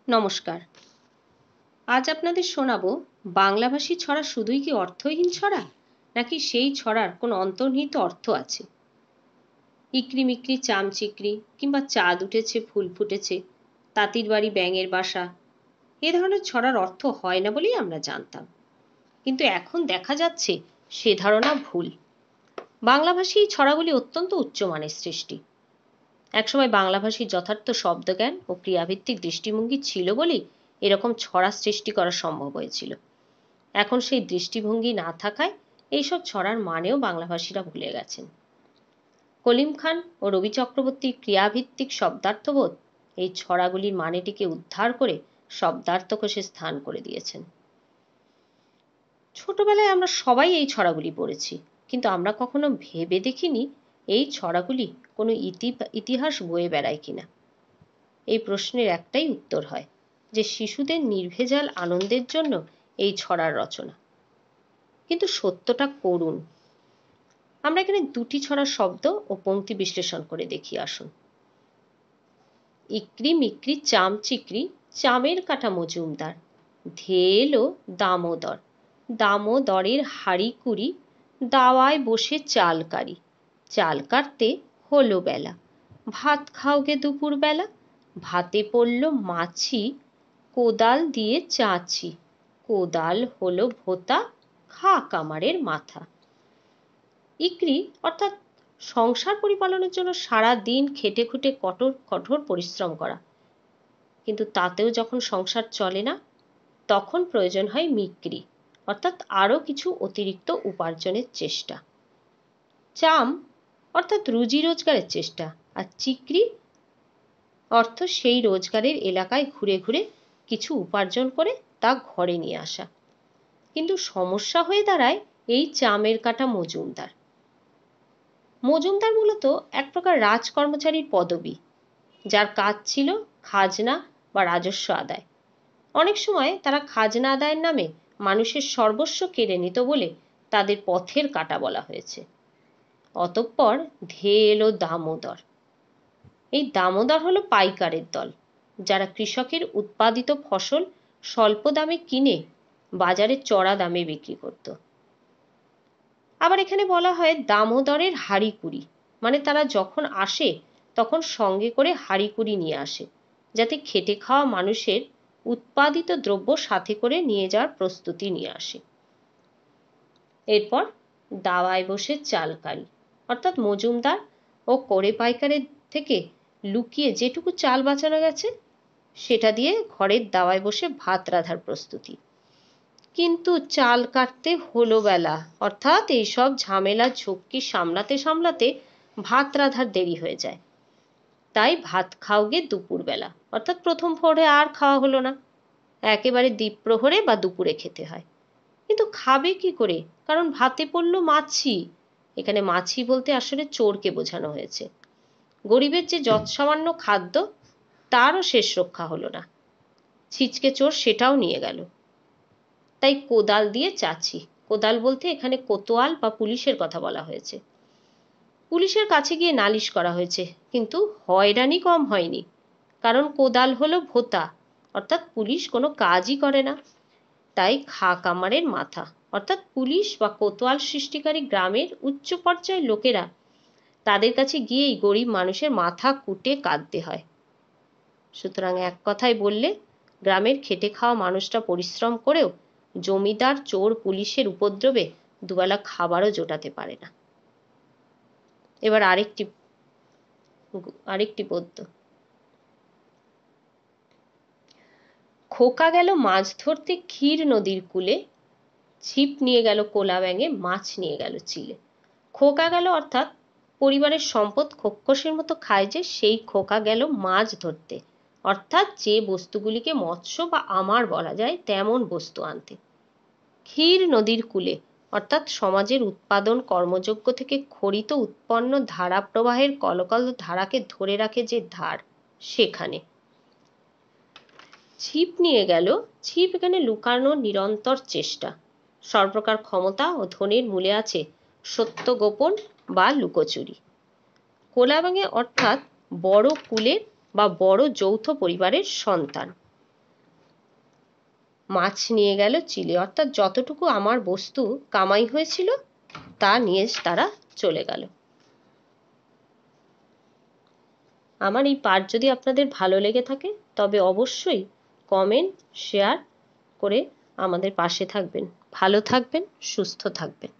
নমস্কার। আজ আপনাদের শোনাবো বাংলাভাষী ছড়া শুধুই কি অর্থহীন ছড়া, নাকি সেই ছড়ার কোনো অন্তর্নিহিত অর্থ আছে। ইকরি মিকরি চামচিকরি কিংবা চাঁদ উঠেছে ফুল ফুটেছে, তাঁতির বাড়ি ব্যাঙের বাসা, এ ধরনের ছড়ার অর্থ হয় না বলেই আমরা জানতাম। কিন্তু এখন দেখা যাচ্ছে সে ধারণা ভুল। বাংলাভাষী ছড়াগুলি অত্যন্ত উচ্চমানের সৃষ্টি। একসময় বাংলাভাষীর যথার্থ শব্দজ্ঞান ও ক্রিয়াভিত্তিক দৃষ্টিভঙ্গি ছিল বলেই এরকম ছড়া সৃষ্টি করা সম্ভব হয়েছিল। এখন সেই দৃষ্টিভঙ্গি না থাকায় এইসব ছড়ার মানেও বাংলাভাষীরা ভুলে গেছেন। কলিম খান ও রবি চক্রবর্তীর ক্রিয়াভিত্তিক শব্দার্থবোধ এই ছড়াগুলির মানেটিকে উদ্ধার করে শব্দার্থকোষে স্থান করে দিয়েছেন। ছোটবেলায় আমরা সবাই এই ছড়াগুলি পড়েছি, কিন্তু আমরা কখনো ভেবে দেখিনি এই ছড়াগুলি কোনো ইতিহাস বয়ে বেড়ায় কিনা। এই প্রশ্নের একটাই উত্তর হয় যে শিশুদের নির্ভেজাল আনন্দের জন্য এই ছড়ার রচনা। কিন্তু সত্যটা করুণ। আমরা এখানে দুটি ছড়ার শব্দ ও পংক্তি বিশ্লেষণ করে দেখি আসুন। ইকরি মিকরি চামচিকরি, চামের কাটা মজুমদার, ধেয়ে এলো দামোদর, দামোদরের হাঁড়ি কুড়ি, দাওয়ায় বসে চাল কারি, চাল কাটতে হলো বেলা, ভাত খাওগে দুপুর বেলা, ভাতে পড়ল মাছি, কোদাল দিয়ে চাঁচি, কোদাল হলো ভোতা, খা কামারের মাথা। ইকরি অর্থাৎ সংসার পরিপালনের জন্য সারা দিন খেটে খুঁটে কঠোর পরিশ্রম করা, কিন্তু তাতেও যখন সংসার চলে না, তখন প্রয়োজন হয় মিক্রি অর্থাৎ আরও কিছু অতিরিক্ত উপার্জনের চেষ্টা। চাম অর্থাৎ রুজি রোজগারের চেষ্টা, আর চিকরি অর্থ সেই রোজগারের এলাকায় ঘুরে ঘুরে কিছু উপার্জন করে তা ঘরে নিয়ে আসা। কিন্তু সমস্যা হয়ে দাঁড়ায় এই চামের কাটা মজুমদার। মজুমদার মূলত এক প্রকার রাজকর্মচারীর পদবি, যার কাজ ছিল খাজনা বা রাজস্ব আদায়। অনেক সময় তারা খাজনা আদায়ের নামে মানুষের সর্বস্ব কেড়ে নিত বলে তাদের পথের কাটা বলা হয়েছে। অতঃপর ধেয়ে এলো দামোদর। এই দামোদর হলো পাইকারের দল, যারা কৃষকের উৎপাদিত ফসল স্বল্প দামে কিনে বাজারে চড়া দামে বিক্রি করত। আবার এখানে বলা হয় দামোদরের হাঁড়ি কুড়ি, মানে তারা যখন আসে তখন সঙ্গে করে হাঁড়ি কুড়ি নিয়ে আসে, যাতে খেটে খাওয়া মানুষের উৎপাদিত দ্রব্য সাথে করে নিয়ে যাওয়ার প্রস্তুতি নিয়ে আসে। এরপর দাওয়ায় বসে চাল কারি, অর্থাৎ মজুমদার ও করে পাইকারের থেকে লুকিয়ে যেটুকু চাল বাঁচানো গেছে সেটা দিয়ে ঘরের দাওয়ায় বসে ভাত রাঁধার প্রস্তুতি। কিন্তু চাল কাটতে হলো বেলা, অর্থাৎ এইসব ঝামেলা ঝক্কি সামলাতে সামলাতে ভাত রাঁধার দেরি হয়ে যায়। তাই ভাত খাওগে দুপুর বেলা, অর্থাৎ প্রথম প্রহরে আর খাওয়া হলো না, একেবারে দ্বীপ্রহরে বা দুপুরে খেতে হয়। কিন্তু খাবে কি করে, কারণ ভাতে পড়লো মাছি। এখানে মাছি বলতে আসলে চোরকে বোঝানো হয়েছে। গরিবের যে যৎসামান্য খাদ্য তারও শেষ রক্ষা হলো না, ছিচকে চোর সেটাও নিয়ে গেল। তাই কোদাল দিয়ে চাচি, কোদাল বলতে এখানে কোতোয়াল বা পুলিশের কথা বলা হয়েছে। পুলিশের কাছে গিয়ে নালিশ করা হয়েছে, কিন্তু হয়রানি কম হয়নি, কারণ কোদাল হলো ভোতা, অর্থাৎ পুলিশ কোনো কাজই করে না। তাই খা কামারের মাথা, অর্থাৎ পুলিশ বা কোতোয়াল সৃষ্টিকারী গ্রামের উচ্চ পর্যায়ের লোকেরা, তাদের কাছে গিয়েই গরিব মানুষের মাথা কুটে কাঁদতে হয়। সুতরাং এক কথায় বললে, গ্রামের খেটে খাওয়া মানুষটা পরিশ্রম করেও জমিদার চোর পুলিশের উপদ্রবে দুবেলা খাবারও জোটাতে পারে না। এবার আরেকটি পদ্য। খোকা গেল মাছ ধরতে ক্ষীর নদীর কূলে, ছিপ নিয়ে গেল কোলা ব্যাঙে, মাছ নিয়ে গেল চিলে। খোকা গেল অর্থাৎ পরিবারের সম্পদ খোক্কসের মতো খায় যে, সেই খোকা গেল মাছ ধরতে, অর্থাৎ যে বস্তুগুলিকে মৎস্য বা আমার বলা যায় তেমন বস্তু আনতে। ক্ষীর নদীর কূলে অর্থাৎ সমাজের উৎপাদন কর্মযোগ্য থেকে খরিত উৎপন্ন ধারা প্রবাহের কলকল ধারাকে ধরে রাখে যে ধার, সেখানে। ছিপ নিয়ে গেল, ছিপ এখানে লুকানোর নিরন্তর চেষ্টা। সর্বপ্রকার ক্ষমতা ও ধনের মূলে আছে সত্য গোপন বা লুকোচুরি। কোলা ব্যাঙে অর্থাৎ বড় কুলের বা বড় যৌথ পরিবারের সন্তান। মাছ নিয়ে গেল চিলে, অর্থাৎ যতটুকু আমার বস্তু কামাই হয়েছিল তা নিয়ে তারা চলে গেল। আমার এই পাঠ যদি আপনাদের ভালো লেগে থাকে তবে অবশ্যই কমেন্ট শেয়ার করে আমাদের পাশে থাকবেন। ভালো থাকবেন, সুস্থ থাকবেন।